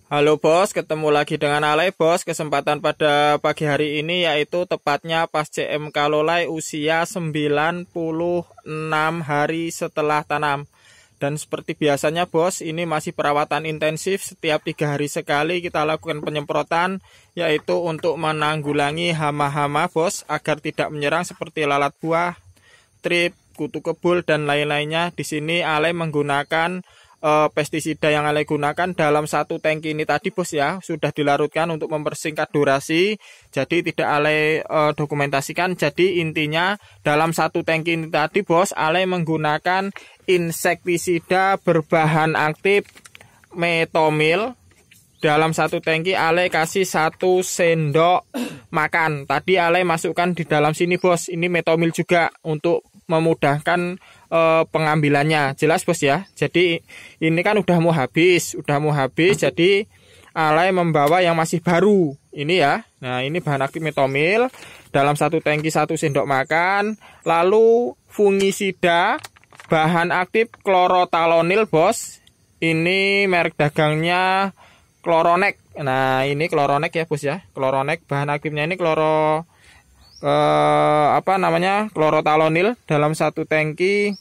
Halo bos, ketemu lagi dengan Ale bos. Kesempatan pada pagi hari ini yaitu tepatnya pas CMK Lolai usia 96 hari setelah tanam. Dan seperti biasanya bos, ini masih perawatan intensif. Setiap 3 hari sekali kita lakukan penyemprotan, yaitu untuk menanggulangi hama-hama bos, agar tidak menyerang seperti lalat buah, trip, kutu kebul, dan lain-lainnya. Di sini Ale menggunakan pestisida yang Ale gunakan dalam satu tangki ini tadi bos ya, sudah dilarutkan untuk mempersingkat durasi. Jadi tidak Ale dokumentasikan. Jadi intinya dalam satu tangki ini tadi bos, Ale menggunakan insektisida berbahan aktif metomil. Dalam satu tangki Ale kasih 1 sendok makan. Tadi Ale masukkan di dalam sini bos. Ini metomil juga untuk memudahkan pengambilannya. Jelas bos ya. Jadi ini kan udah mau habis. Jadi Ale membawa yang masih baru. Ini ya. Nah ini bahan aktif metomil. Dalam satu tangki 1 sendok makan. Lalu fungisida bahan aktif klorotalonil bos. Ini merek dagangnya Kloronek. Nah ini Kloronek ya bos ya. Kloronek bahan aktifnya ini klorotalonil. Dalam satu tangki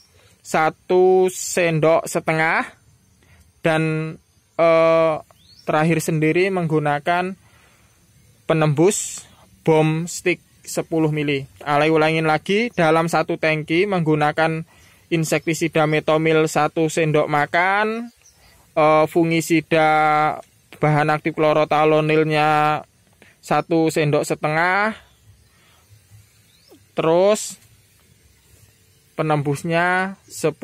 1 sendok setengah. Dan terakhir sendiri menggunakan penembus bom stick 10 mili. Ale ulangin lagi, dalam satu tangki menggunakan insektisida metomil 1 sendok makan, fungisida bahan aktif klorotalonilnya 1 sendok setengah, terus penembusnya 10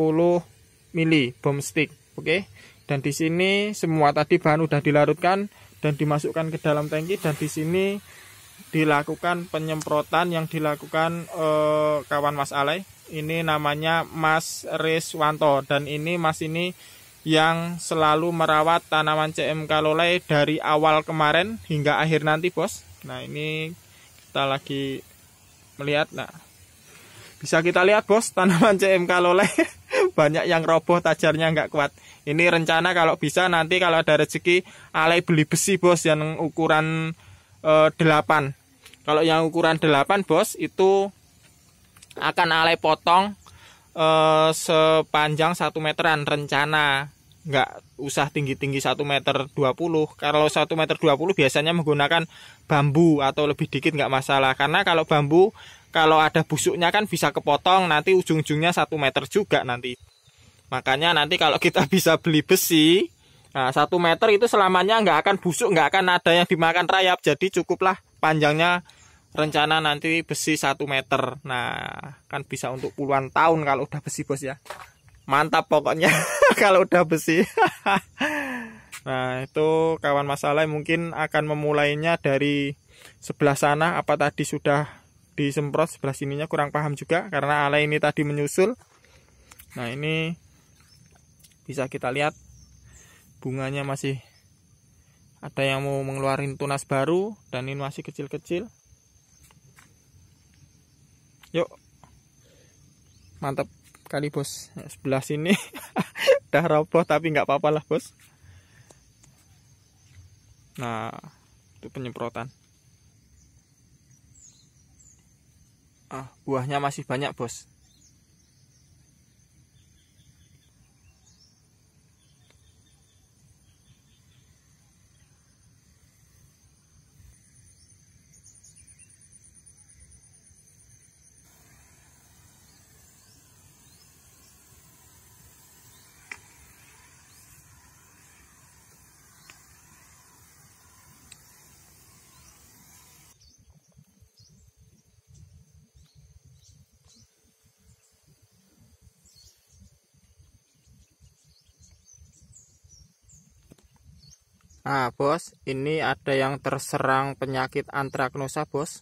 mili bom stick. Oke. Dan di sini semua tadi bahan udah dilarutkan dan dimasukkan ke dalam tangki, dan di sini dilakukan penyemprotan yang dilakukan kawan Mas Ale. Ini namanya Mas Reswanto, dan ini Mas ini yang selalu merawat tanaman CMK Lolai dari awal kemarin hingga akhir nanti bos. Nah ini kita lagi melihat. Nah bisa kita lihat bos, tanaman CMK Lolai banyak yang roboh, tajarnya nggak kuat. Ini rencana kalau bisa nanti kalau ada rezeki Ale beli besi bos yang ukuran 8. Kalau yang ukuran 8 bos itu akan Ale potong sepanjang 1 meteran rencana. Nggak usah tinggi-tinggi 1,20 meter. Kalau 1,20 meter biasanya menggunakan bambu atau lebih dikit nggak masalah. Karena kalau bambu, kalau ada busuknya kan bisa kepotong, nanti ujung-ujungnya 1 meter juga nanti. Makanya nanti kalau kita bisa beli besi, nah 1 meter itu selamanya nggak akan busuk, nggak akan ada yang dimakan rayap. Jadi cukuplah panjangnya rencana nanti besi 1 meter. Nah kan bisa untuk puluhan tahun kalau udah besi bos ya. Mantap pokoknya kalau udah besi. Nah itu kawan Mas Ale mungkin akan memulainya dari sebelah sana. Apa tadi sudah disemprot, sebelah sininya kurang paham juga karena Ale ini tadi menyusul. Nah ini bisa kita lihat bunganya masih ada yang mau mengeluarkan tunas baru, dan ini masih kecil-kecil. Yuk, mantap kali bos. Sebelah sini udah roboh tapi nggak apa-apa lah bos. Nah itu penyemprotan. Buahnya masih banyak bos. Nah bos, ini ada yang terserang penyakit antraknosa bos.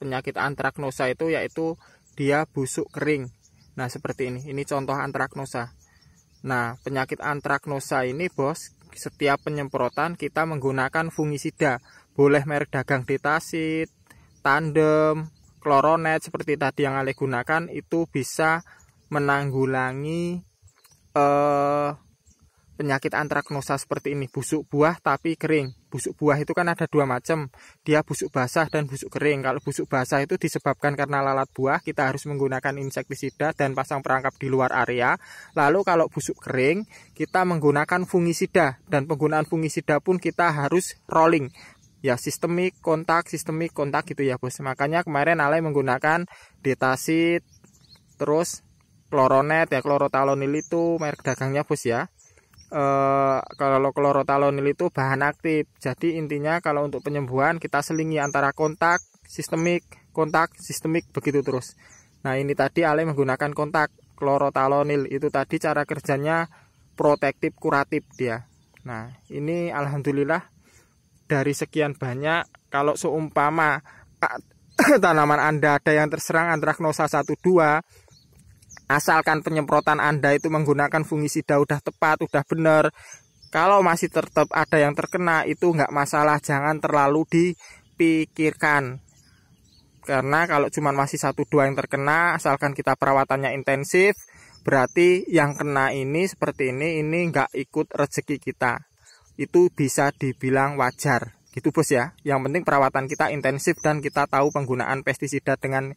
Penyakit antraknosa itu yaitu dia busuk kering. Nah seperti ini contoh antraknosa. Nah penyakit antraknosa ini bos, setiap penyemprotan kita menggunakan fungisida. Boleh merek dagang Detasit, Tandem, Kloronet seperti tadi yang Ale gunakan, itu bisa menanggulangi penyakit antraknosa seperti ini, busuk buah tapi kering. Busuk buah itu kan ada dua macam, dia busuk basah dan busuk kering. Kalau busuk basah itu disebabkan karena lalat buah, kita harus menggunakan insektisida dan pasang perangkap di luar area. Lalu kalau busuk kering, kita menggunakan fungisida, dan penggunaan fungisida pun kita harus rolling. Ya, sistemik kontak gitu ya bos. Makanya kemarin Ale menggunakan Detasit, terus Chloronet ya, chlorothalonil itu merek dagangnya bos ya. Kalau chlorothalonil itu bahan aktif. Jadi intinya kalau untuk penyembuhan kita selingi antara kontak sistemik begitu terus. Nah ini tadi Ale menggunakan kontak chlorothalonil, itu tadi cara kerjanya protektif kuratif dia. Nah ini alhamdulillah dari sekian banyak, kalau seumpama tanaman Anda ada yang terserang antraknosa 1-2, asalkan penyemprotan Anda itu menggunakan fungisida udah tepat, udah benar. Kalau masih tetap ada yang terkena, itu nggak masalah, jangan terlalu dipikirkan. Karena kalau cuma masih 1-2 yang terkena, asalkan kita perawatannya intensif, berarti yang kena ini seperti ini nggak ikut rezeki kita. Itu bisa dibilang wajar, gitu bos ya. Yang penting perawatan kita intensif dan kita tahu penggunaan pestisida dengan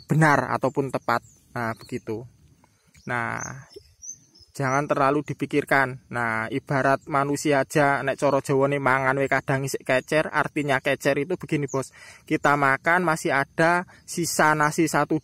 benar ataupun tepat. Nah begitu. Nah, jangan terlalu dipikirkan. Nah, ibarat manusia aja, nek coro Jawane mangan we kadang isik kecer, artinya kecer itu begini bos. Kita makan masih ada sisa nasi 1-2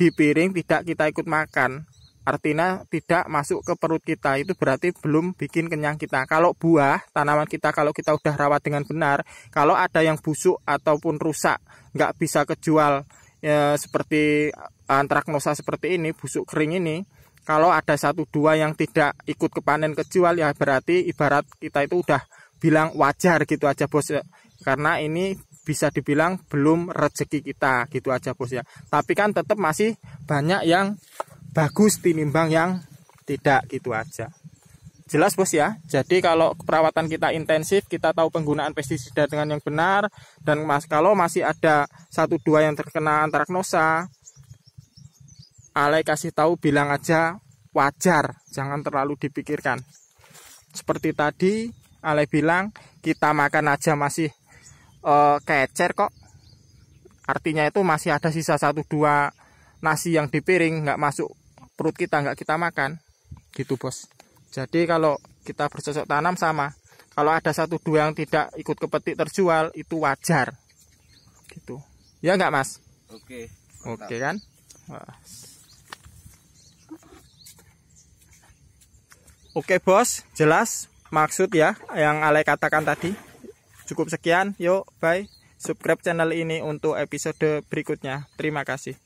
di piring, tidak kita ikut makan. Artinya tidak masuk ke perut kita, itu berarti belum bikin kenyang kita. Kalau buah, tanaman kita kalau kita udah rawat dengan benar, kalau ada yang busuk ataupun rusak, nggak bisa kejual, ya, seperti antraknosa seperti ini, busuk kering ini, kalau ada 1-2 yang tidak ikut kepanen kejual, ya berarti ibarat kita itu udah bilang wajar gitu aja bos, karena ini bisa dibilang belum rezeki kita gitu aja bos ya. Tapi kan tetap masih banyak yang bagus tinimbang yang tidak, gitu aja. Jelas bos ya. Jadi kalau perawatan kita intensif, kita tahu penggunaan pestisida dengan yang benar, dan kalau masih ada 1-2 yang terkena antraknosa, Ale kasih tahu, bilang aja wajar, jangan terlalu dipikirkan. Seperti tadi Ale bilang, kita makan aja masih kecer kok. Artinya itu masih ada sisa 1-2 nasi yang di piring, nggak masuk perut kita, nggak kita makan, gitu bos. Jadi kalau kita bercocok tanam sama, kalau ada 1-2 yang tidak ikut kepetik terjual, itu wajar, gitu. Ya nggak mas? Oke. Oke kan? Wah. Oke bos, jelas maksud ya yang Ale katakan tadi. Cukup sekian, yuk bye. Subscribe channel ini untuk episode berikutnya. Terima kasih.